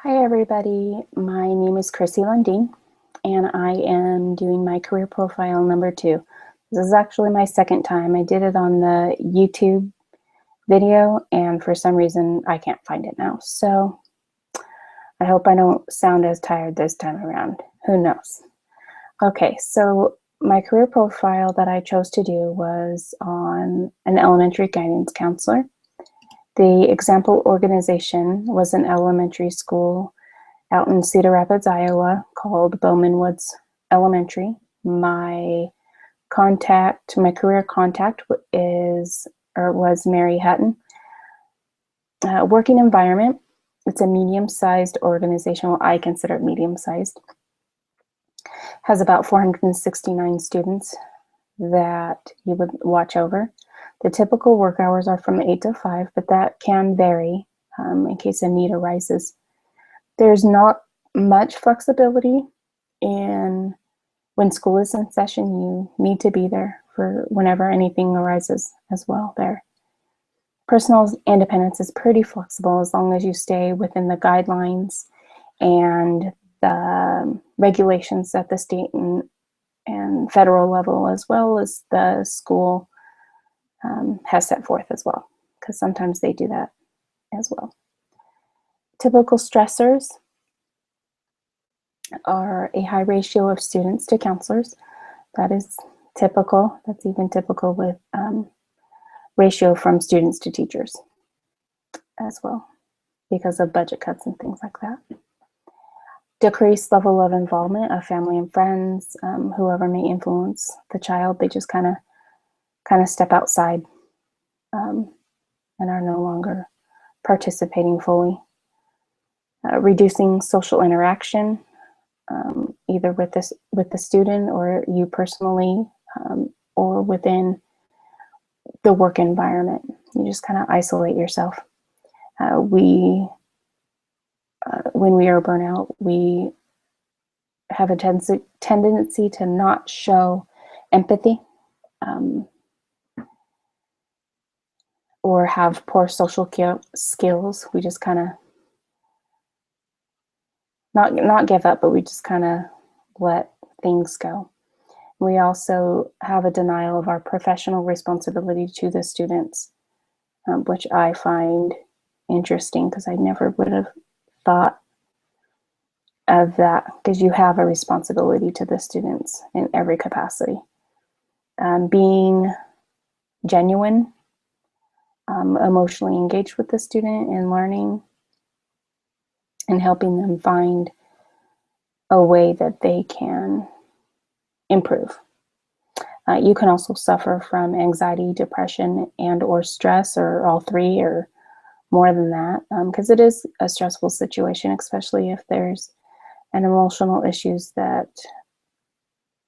Hi everybody, my name is Chrissy Lundeen and I am doing my career profile number 2. This is actually my second time. I did it on the YouTube video and for some reason I can't find it now. So I hope I don't sound as tired this time around. Who knows? Okay, so my career profile that I chose to do was on an elementary guidance counselor. The example organization was an elementary school out in Cedar Rapids, Iowa, called Bowman Woods Elementary. My career contact was Mary Hutton. Working environment, it's a medium-sized organization. Well, I consider it medium-sized. Has about 469 students that you would watch over. The typical work hours are from 8 to 5, but that can vary in case a need arises. There's not much flexibility, and when school is in session, you need to be there for whenever anything arises as well there. Personal independence is pretty flexible as long as you stay within the guidelines and the regulations at the state and federal level, as well as the school has set forth as well, because sometimes they do that as well. Typical stressors are a high ratio of students to counselors. That is typical. That's even typical with ratio from students to teachers as well, because of budget cuts and things like that. Decreased level of involvement of family and friends, whoever may influence the child, they just kind of step outside and are no longer participating fully. Reducing social interaction, either with the student or you personally, or within the work environment. You just kind of isolate yourself. When we are burnout, we have a tendency to not show empathy, or have poor social skills. We just kind of not give up, but we just kind of let things go. We also have a denial of our professional responsibility to the students, which I find interesting because I never would have thought of that, because you have a responsibility to the students in every capacity. Being genuine, emotionally engaged with the student and learning and helping them find a way that they can improve. You can also suffer from anxiety, depression, and or stress, or all three, or more than that, because it is a stressful situation, especially if there's an emotional issues that,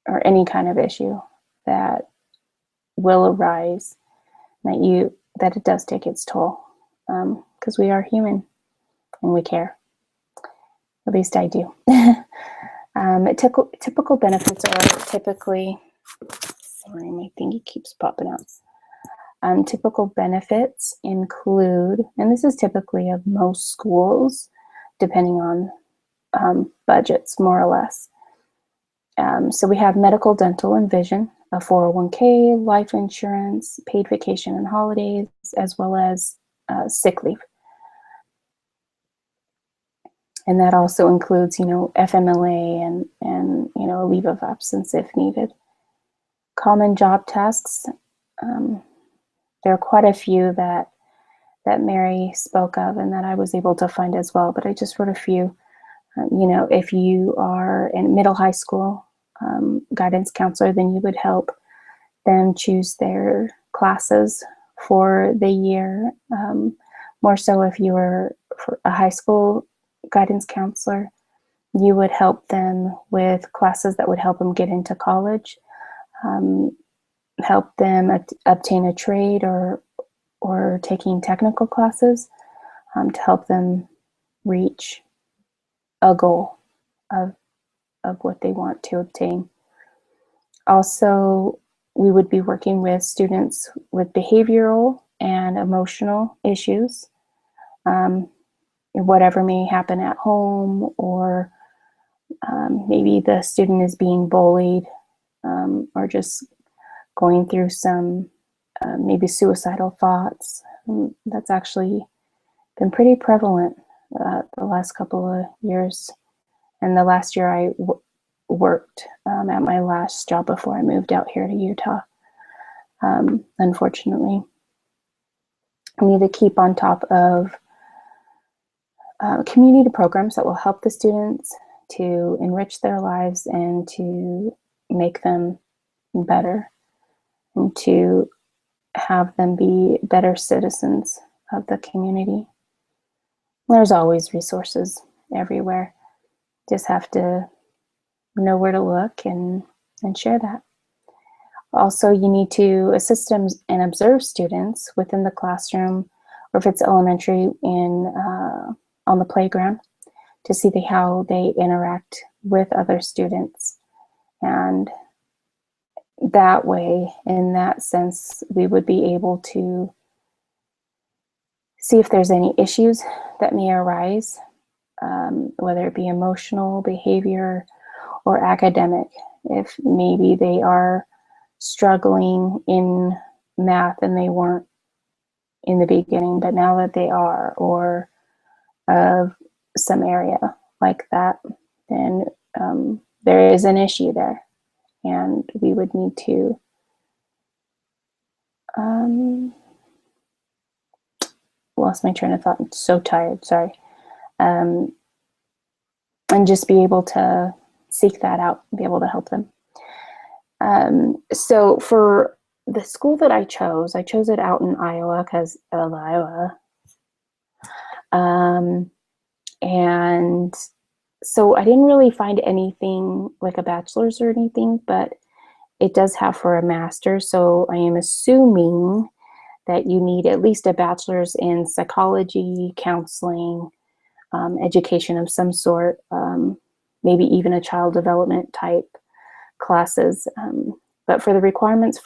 or any kind of issue that will arise, that it does take its toll, because we are human and we care. At least I do. Typical benefits are typically, sorry, my thingy keeps popping out. Typical benefits include, and this is typically of most schools, depending on budgets, more or less. So we have medical, dental, and vision, a 401k, life insurance, paid vacation and holidays, as well as sick leave. And that also includes, FMLA and a leave of absence if needed. Common job tasks. There are quite a few that Mary spoke of and that I was able to find as well, but I just wrote a few. If you are in middle high school guidance counselor, then you would help them choose their classes for the year. More so if you were for a high school guidance counselor, you would help them with classes that would help them get into college, help them obtain a trade or taking technical classes to help them reach a goal of what they want to obtain. Also, we would be working with students with behavioral and emotional issues. whatever may happen at home, or maybe the student is being bullied, or just going through some maybe suicidal thoughts. That's actually been pretty prevalent the last couple of years. And the last year I worked at my last job before I moved out here to Utah. Unfortunately, I need to keep on top of community programs that will help the students to enrich their lives and to make them better, and to have them be better citizens of the community. There's always resources everywhere. Just have to know where to look and share that. Also, you need to assist and observe students within the classroom, or if it's elementary, on the playground, to see how they interact with other students. And that way, in that sense, we would be able to see if there's any issues that may arise, whether it be emotional, behavior, or academic. If maybe they are struggling in math and they weren't in the beginning, but now that they are, or of some area like that, then there is an issue there, and we would need to lost my train of thought. I'm so tired, sorry. And just be able to seek that out, be able to help them. So for the school that I chose it out in Iowa because of Iowa. And so I didn't really find anything like a bachelor's or anything, but it does have for a master's. So I am assuming that you need at least a bachelor's in psychology, counseling, education of some sort, maybe even a child development type classes. But for the requirements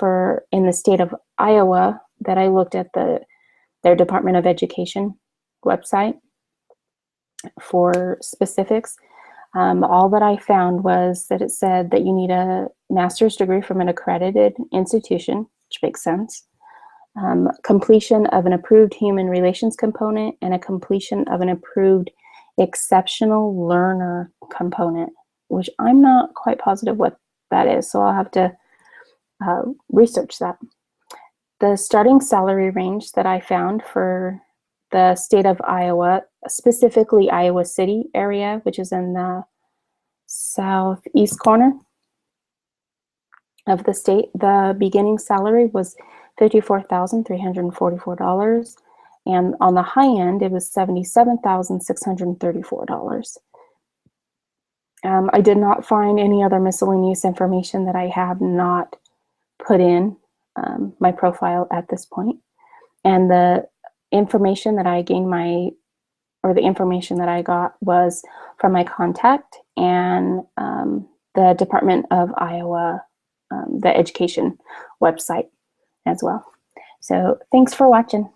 in the state of Iowa, that I looked at their Department of Education website for specifics, all that I found was that it said that you need a master's degree from an accredited institution, which makes sense, completion of an approved human relations component, and a completion of an approved exceptional learner component, which I'm not quite positive what that is, so I'll have to research that. The starting salary range that I found for the state of Iowa, specifically Iowa City area, which is in the southeast corner of the state, the beginning salary was $54,344, and on the high end it was $77,634. I did not find any other miscellaneous information that I have not put in my profile at this point. And the information that I gained the information that I got was from my contact and the Department of Iowa, the education website as well. So thanks for watching.